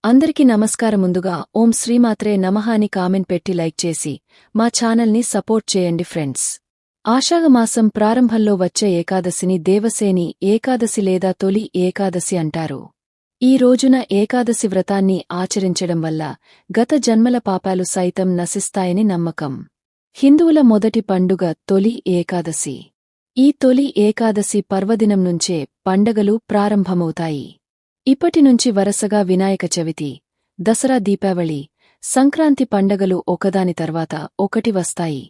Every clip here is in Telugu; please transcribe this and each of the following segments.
అందరికీ నమస్కారం. ముందుగా ఓం శ్రీమాత్రే నమః అని కామెంట్ పెట్టి లైక్ చేసి మా ఛానల్ని సపోర్ట్ చేయండి ఫ్రెండ్స్. ఆషాఢమాసం ప్రారంభంలో వచ్చే ఏకాదశిని దేవసేని ఏకాదశి లేదా తొలి ఏకాదశి అంటారు. ఈ రోజున ఏకాదశి వ్రతాన్ని ఆచరించడం వల్ల గత జన్మల పాపాలు సైతం నశిస్తాయని నమ్మకం. హిందువుల మొదటి పండుగ తొలి ఏకాదశి. ఈ తొలి ఏకాదశి పర్వదినం నుంచే పండగలు ప్రారంభమవుతాయి. ఇప్పటినుంచి వరసగా వినాయక చవితి, దసరా, దీపావళి, సంక్రాంతి పండగలు ఒకదాని తర్వాత ఒకటి వస్తాయి.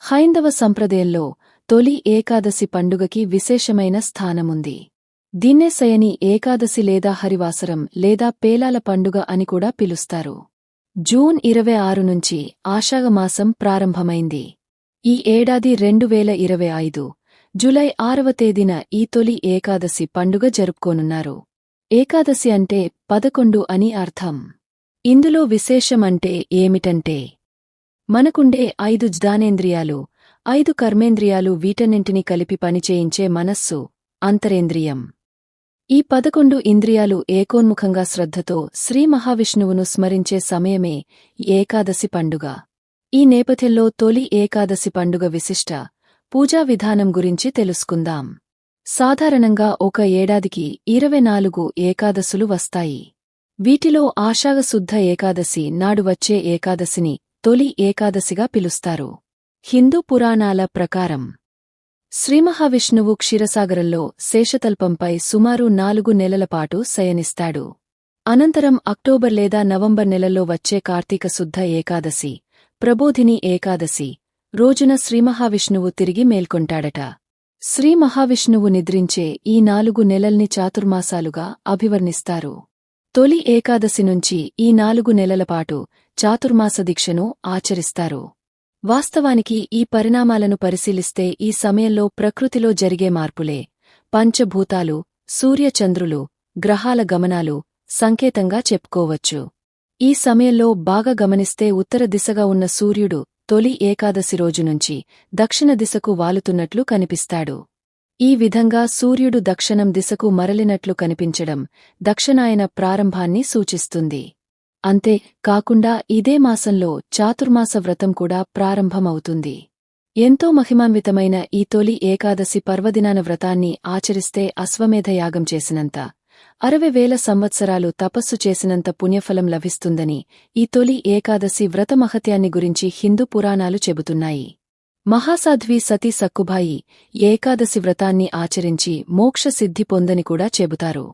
హైందవ సంప్రదాయంలో తొలి ఏకాదశి పండుగకి విశేషమైన స్థానముంది. దీన్నే శయని ఏకాదశి లేదా హరివాసరం లేదా పేలాల పండుగ అని కూడా పిలుస్తారు. జూన్ 26 నుంచి ఆషాఢమాసం ప్రారంభమైంది. ఈ ఏడాది 2025 జూలై 6వ తేదీన ఈ తొలి ఏకాదశి పండుగ జరుపుకోనున్నారు. ఏకాదశి అంటే 11 అని అర్థం. ఇందులో విశేషమంటే ఏమిటంటే మనకుండే 5 జ్ఞానేంద్రియాలు, 5 కర్మేంద్రియాలు, వీటన్నింటినీ కలిపి పనిచేయించే మనస్సు, అంతరేంద్రియం. ఈ 11 ఇంద్రియాలు ఏకోన్ముఖంగా శ్రద్ధతో శ్రీ మహావిష్ణువును స్మరించే సమయమే ఏకాదశి పండుగ. ఈ నేపథ్యంలో తొలి ఏకాదశి పండుగ విశిష్ట పూజా విధానం గురించి తెలుసుకుందాం. సాధారణంగా ఒక ఏడాదికి 24 ఏకాదశులు వస్తాయి. వీటిలో ఆషాఢశుద్ధ ఏకాదశి నాడు వచ్చే ఏకాదశిని తొలి ఏకాదశిగా పిలుస్తారు. హిందూ పురాణాల ప్రకారం శ్రీమహావిష్ణువు క్షీరసాగరంలో శేషతల్పంపై సుమారు 4 నెలలపాటు శయనిస్తాడు. అనంతరం అక్టోబర్ లేదా నవంబర్ నెలల్లో వచ్చే కార్తీక శుద్ధ ఏకాదశి, ప్రబోధిని ఏకాదశి రోజున శ్రీమహావిష్ణువు తిరిగి మేల్కొంటాడట. శ్రీ మహావిష్ణువు నిద్రించే ఈ 4 నెలల్ని చాతుర్మాసాలుగా అభివర్ణిస్తారు. తొలి ఏకాదశి నుంచి ఈ 4 నెలలపాటు చాతుర్మాస దీక్షను ఆచరిస్తారు. వాస్తవానికి ఈ పరిణామాలను పరిశీలిస్తే ఈ సమయంలో ప్రకృతిలో జరిగే మార్పులే పంచభూతాలు, సూర్యచంద్రులు, గ్రహాల గమనాలు సంకేతంగా చెప్పుకోవచ్చు. ఈ సమయంలో బాగా గమనిస్తే ఉత్తర దిశగా ఉన్న సూర్యుడు తొలి ఏకాదశి రోజు నుంచి దక్షిణ దిశకు వాలుతున్నట్లు కనిపిస్తాడు. ఈ విధంగా సూర్యుడు దక్షిణం దిశకు మరలినట్లు కనిపించడం దక్షిణాయన ప్రారంభాన్ని సూచిస్తుంది. అంతే కాకుండా ఇదే మాసంలో చాతుర్మాస వ్రతం కూడా ప్రారంభమవుతుంది. ఎంతో మహిమాన్వితమైన ఈ తొలి ఏకాదశి పర్వదినాన వ్రతాన్ని ఆచరిస్తే అశ్వమేధ యాగం చేసినంత, 60,000 సంవత్సరాలు తపస్సు చేసినంత పుణ్యఫలం లభిస్తుందని ఈ తొలి ఏకాదశి వ్రత మహత్యాన్ని గురించి హిందూ పురాణాలు చెబుతున్నాయి. మహాసాధ్వి సతీ సక్కుబాయి ఏకాదశి వ్రతాన్ని ఆచరించి మోక్ష సిద్ధి పొందని కూడా చెబుతారు.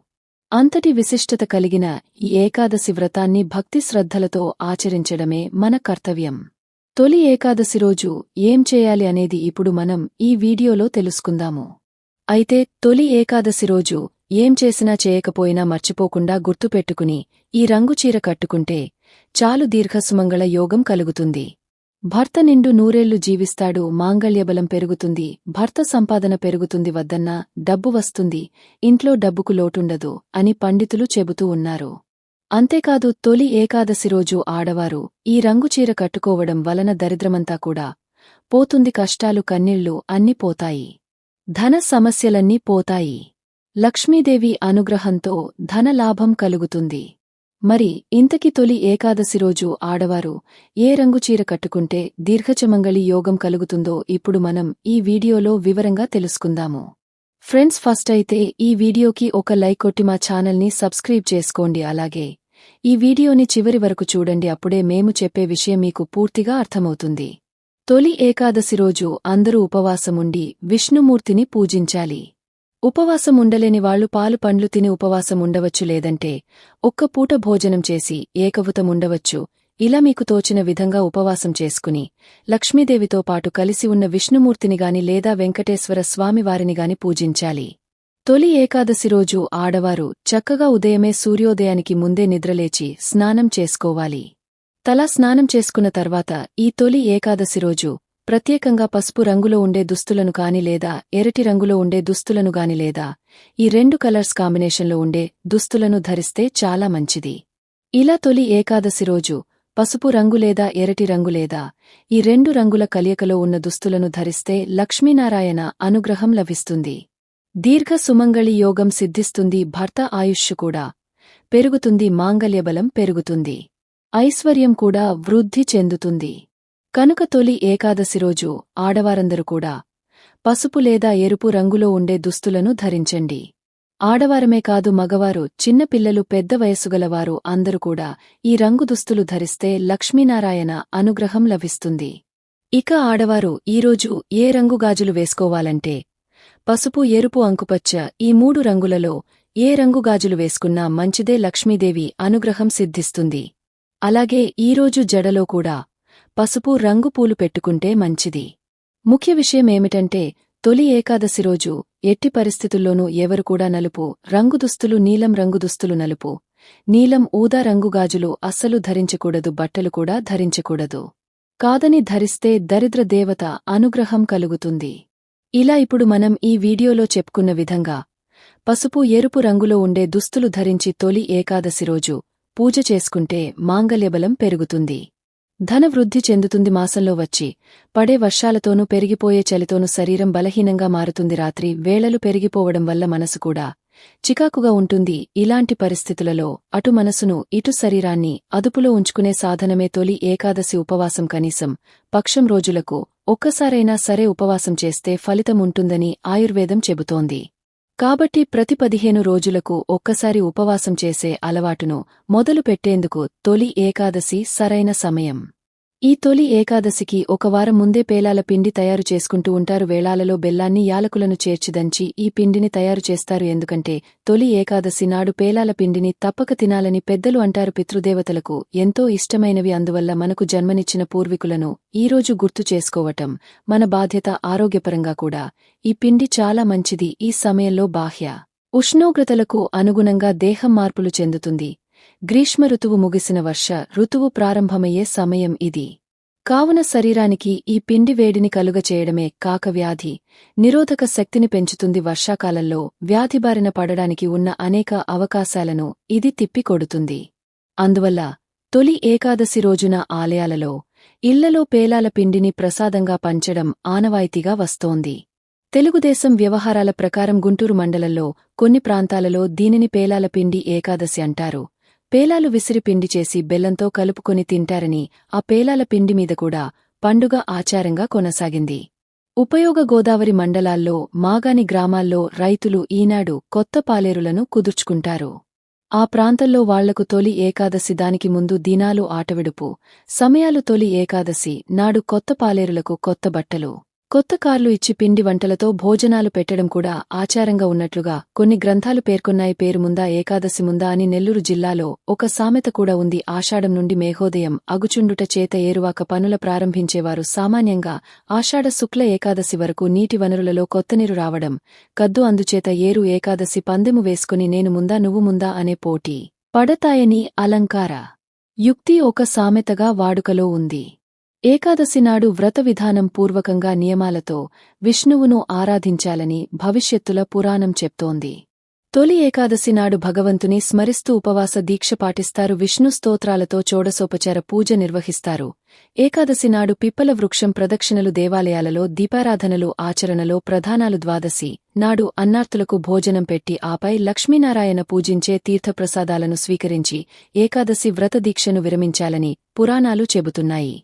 అంతటి విశిష్టత కలిగిన ఈ ఏకాదశి వ్రతాన్ని భక్తి శ్రద్ధలతో ఆచరించడమే మన కర్తవ్యం. తొలి ఏకాదశి రోజు ఏం చేయాలి అనేది ఇప్పుడు మనం ఈ వీడియోలో తెలుసుకుందాము. అయితే తొలి ఏకాదశి రోజు ఏం చేసినా చేయకపోయినా మర్చిపోకుండా గుర్తుపెట్టుకుని ఈ రంగు చీర కట్టుకుంటే చాలు, దీర్ఘసుమంగళ యోగం కలుగుతుంది. భర్త నిండు నూరేళ్లు జీవిస్తాడు, మాంగళ్యబలం పెరుగుతుంది, భర్త సంపాదన పెరుగుతుంది, వద్దన్నా డబ్బు వస్తుంది, ఇంట్లో డబ్బుకు లోటుండదు అని పండితులు చెబుతూ ఉన్నారు. అంతేకాదు తొలి ఏకాదశి రోజు ఆడవారు ఈ రంగు చీర కట్టుకోవడం వలన దరిద్రమంతా కూడా పోతుంది, కష్టాలు కన్నీళ్లు అన్నీ పోతాయి, ధన సమస్యలన్నీ పోతాయి, లక్ష్మీదేవి అనుగ్రహంతో ధనలాభం కలుగుతుంది. మరి ఇంతకి తొలి ఏకాదశి రోజు ఆడవారు ఏ రంగు చీర కట్టుకుంటే దీర్ఘచమంగళి యోగం కలుగుతుందో ఇప్పుడు మనం ఈ వీడియోలో వివరంగా తెలుసుకుందాము. ఫ్రెండ్స్, ఫస్ట్ అయితే ఈ వీడియోకి ఒక లైక్ కొట్టి మా ఛానల్ని సబ్స్క్రైబ్ చేసుకోండి. అలాగే ఈ వీడియోని చివరి వరకు చూడండి, అప్పుడే మేము చెప్పే విషయం మీకు పూర్తిగా అర్థమవుతుంది. తొలి ఏకాదశి రోజు అందరూ ఉపవాసముండి విష్ణుమూర్తిని పూజించాలి. ఉపవాసం ఉండలేని వాళ్లు పాలు పండ్లు తిని ఉపవాసం ఉండవచ్చు, లేదంటే ఒక్క పూట భోజనం చేసి ఏకభుతముండవచ్చు. ఇలా మీకు తోచిన విధంగా ఉపవాసం చేసుకుని లక్ష్మీదేవితో పాటు కలిసి ఉన్న విష్ణుమూర్తినిగాని లేదా వెంకటేశ్వర స్వామివారినిగాని పూజించాలి. తొలి ఏకాదశి రోజు ఆడవారు చక్కగా ఉదయమే సూర్యోదయానికి ముందే నిద్రలేచి స్నానం చేసుకోవాలి. తలా స్నానం చేసుకున్న తర్వాత ఈ తొలి ఏకాదశి రోజు ప్రత్యేకంగా పసుపు రంగులో ఉండే దుస్తులను కాని లేదా ఎర్రటి రంగులో ఉండే దుస్తులను గాని లేదా ఈ 2 కలర్స్ కాంబినేషన్లో ఉండే దుస్తులను ధరిస్తే చాలా మంచిది. ఇలా తొలి ఏకాదశి రోజు పసుపు రంగు లేదా ఎర్రటి రంగు లేదా ఈ 2 రంగుల కలయికలో ఉన్న దుస్తులను ధరిస్తే లక్ష్మీనారాయణ అనుగ్రహం లభిస్తుంది, దీర్ఘ సుమంగళి యోగం సిద్ధిస్తుంది, భర్త ఆయుష్షు కూడా పెరుగుతుంది, మాంగళ్యబలం పెరుగుతుంది, ఐశ్వర్యం కూడా వృద్ధి చెందుతుంది. కనుక తొలి ఏకాదశి రోజు ఆడవారందరూ కూడా పసుపు లేదా ఎరుపు రంగులో ఉండే దుస్తులను ధరించండి. ఆడవారమే కాదు, మగవారు, చిన్నపిల్లలు, పెద్ద వయస్సుగలవారు అందరూ కూడా ఈ రంగు దుస్తులు ధరిస్తే లక్ష్మీనారాయణ అనుగ్రహం లభిస్తుంది. ఇక ఆడవారు ఈరోజు ఏ రంగు గాజులు వేసుకోవాలంటే పసుపు, ఎరుపు, అంకుపచ్చ ఈ 3 రంగులలో ఏ రంగు గాజులు వేసుకున్నా మంచిదే, లక్ష్మీదేవి అనుగ్రహం సిద్ధిస్తుంది. అలాగే ఈరోజు జడలో కూడా పసుపు రంగు పూలు పెట్టుకుంటే మంచిది. ముఖ్య విషయమేమిటంటే తొలి ఏకాదశి రోజు ఎట్టి పరిస్థితుల్లోనూ ఎవరు కూడా నలుపు రంగు దుస్తులు, నీలం రంగు దుస్తులు, నలుపు, నీలం, ఊదా రంగు గాజులు అస్సలు ధరించకూడదు, బట్టలు కూడా ధరించకూడదు. కాదని ధరిస్తే దరిద్ర దేవత అనుగ్రహం కలుగుతుంది. ఇలా ఇప్పుడు మనం ఈ వీడియోలో చెప్పుకున్న విధంగా పసుపు, ఎరుపు రంగులో ఉండే దుస్తులు ధరించి తొలి ఏకాదశి రోజు పూజ చేసుకుంటే మాంగళ్యబలం పెరుగుతుంది, ధనవృద్ధి చెందుతుంది. మాసంలో వచ్చి పడే వర్షాలతోనూ పెరిగిపోయే చలితోనూ శరీరం బలహీనంగా మారుతుంది. రాత్రి వేళలు పెరిగిపోవడం వల్ల మనసు కూడా చికాకుగా ఉంటుంది. ఇలాంటి పరిస్థితులలో అటు మనసును ఇటు శరీరాన్ని అదుపులో ఉంచుకునే సాధనమే తొలి ఏకాదశి ఉపవాసం. కనీసం పక్షం రోజులకు ఒక్కసారైనా సరే ఉపవాసం చేస్తే ఫలితం ఉంటుందని ఆయుర్వేదం చెబుతోంది. కాబట్టి ప్రతి 15 రోజులకు ఒక్కసారి ఉపవాసం చేసే అలవాటును మొదలు పెట్టేందుకు తొలి ఏకాదశి సరైన సమయం. ఈ తొలి ఏకాదశికి ఒక వారం ముందే పేలాల పిండి తయారు చేసుకుంటూ ఉంటారు. వేళాలలో బెల్లాన్ని, యాలకులను చేర్చి దంచి ఈ పిండిని తయారు చేస్తారు. ఎందుకంటే తొలి ఏకాదశి నాడు పేలాల పిండిని తప్పక తినాలని పెద్దలు అంటారు. పితృదేవతలకు ఎంతో ఇష్టమైనవి. అందువల్ల మనకు జన్మనిచ్చిన పూర్వీకులను ఈరోజు గుర్తు చేసుకోవటం మన బాధ్యత. ఆరోగ్యపరంగా కూడా ఈ పిండి చాలా మంచిది. ఈ సమయంలో బాహ్య ఉష్ణోగ్రతలకు అనుగుణంగా దేహం మార్పులు చెందుతుంది. గ్రీష్మ ఋతువు ముగిసిన వర్ష ఋతువు ప్రారంభమయ్యే సమయం ఇది. కావున శరీరానికి ఈ పిండి వేడిని కలుగచేయడమే కాక వ్యాధి నిరోధక శక్తిని పెంచుతుంది. వర్షాకాలంలో వ్యాధిబారిన పడడానికి ఉన్న అనేక అవకాశాలను ఇది తిప్పికొడుతుంది. అందువల్ల తొలి ఏకాదశి రోజున ఆలయాలలో, ఇళ్లలో పేలాల పిండిని ప్రసాదంగా పంచడం ఆనవాయితీగా వస్తోంది. తెలుగుదేశం వ్యవహారాల ప్రకారం గుంటూరు మండలంలో కొన్ని ప్రాంతాలలో దీనిని పేలాల పిండి ఏకాదశి అంటారు. పేలాలు విసిరి పిండి చేసి బెల్లంతో కలుపుకొని తింటారని ఆ పేలాల పిండి మీద కూడా పండుగ ఆచారంగా కొనసాగింది. ఉపయోగ గోదావరి మండలాల్లో, మాగాని గ్రామాల్లో రైతులు ఈనాడు కొత్త పాలేరులను కుదుర్చుకుంటారు. ఆ ప్రాంతంలో వాళ్లకు తొలి ఏకాదశి దానికి ముందు దినాలు ఆటవిడుపు సమయాలు. తొలి ఏకాదశి నాడు కొత్త పాలేరులకు కొత్త బట్టలు, కొత్త కార్లు ఇచ్చి పిండి వంటలతో భోజనాలు పెట్టడం కూడా ఆచారంగా ఉన్నట్లుగా కొన్ని గ్రంథాలు పేర్కొన్నాయి. పేరు ముందా ఏకాదశి ముందా అని నెల్లూరు జిల్లాలో ఒక సామెత కూడా ఉంది. ఆషాఢం నుండి మేఘోదయం అగుచుండుట చేత ఏరువాక పనుల ప్రారంభించేవారు. సామాన్యంగా ఆషాఢ శుక్ల ఏకాదశి వరకు నీటి వనరులలో కొత్తనీరు రావడం కద్దు. అందుచేత ఏరు ఏకాదశి పందెము వేసుకుని నేను ముందా నువ్వు ముందా అనే పోటీ పడతాయని అలంకార యుక్తి ఒక సామెతగా వాడుకలో ఉంది. ఏకాదశి నాడు వ్రత విధానం పూర్వకంగా నియమాలతో విష్ణువును ఆరాధించాలని భవిష్యత్తుల పురాణం చెప్తోంది. తొలి ఏకాదశి నాడు భగవంతుని స్మరిస్తూ ఉపవాస దీక్ష పాటిస్తారు. విష్ణు స్తోత్రాలతో షోడశోపచార పూజ నిర్వహిస్తారు. ఏకాదశి నాడు పిప్పల వృక్షం ప్రదక్షిణలు, దేవాలయాలలో దీపారాధనలు, ఆచరణలో ప్రధానాలు. ద్వాదశి నాడు అన్నార్తులకు భోజనం పెట్టి ఆపై లక్ష్మీనారాయణ పూజించే తీర్థప్రసాదాలను స్వీకరించి ఏకాదశి వ్రత దీక్షను విరమించాలని పురాణాలు చెబుతున్నాయి.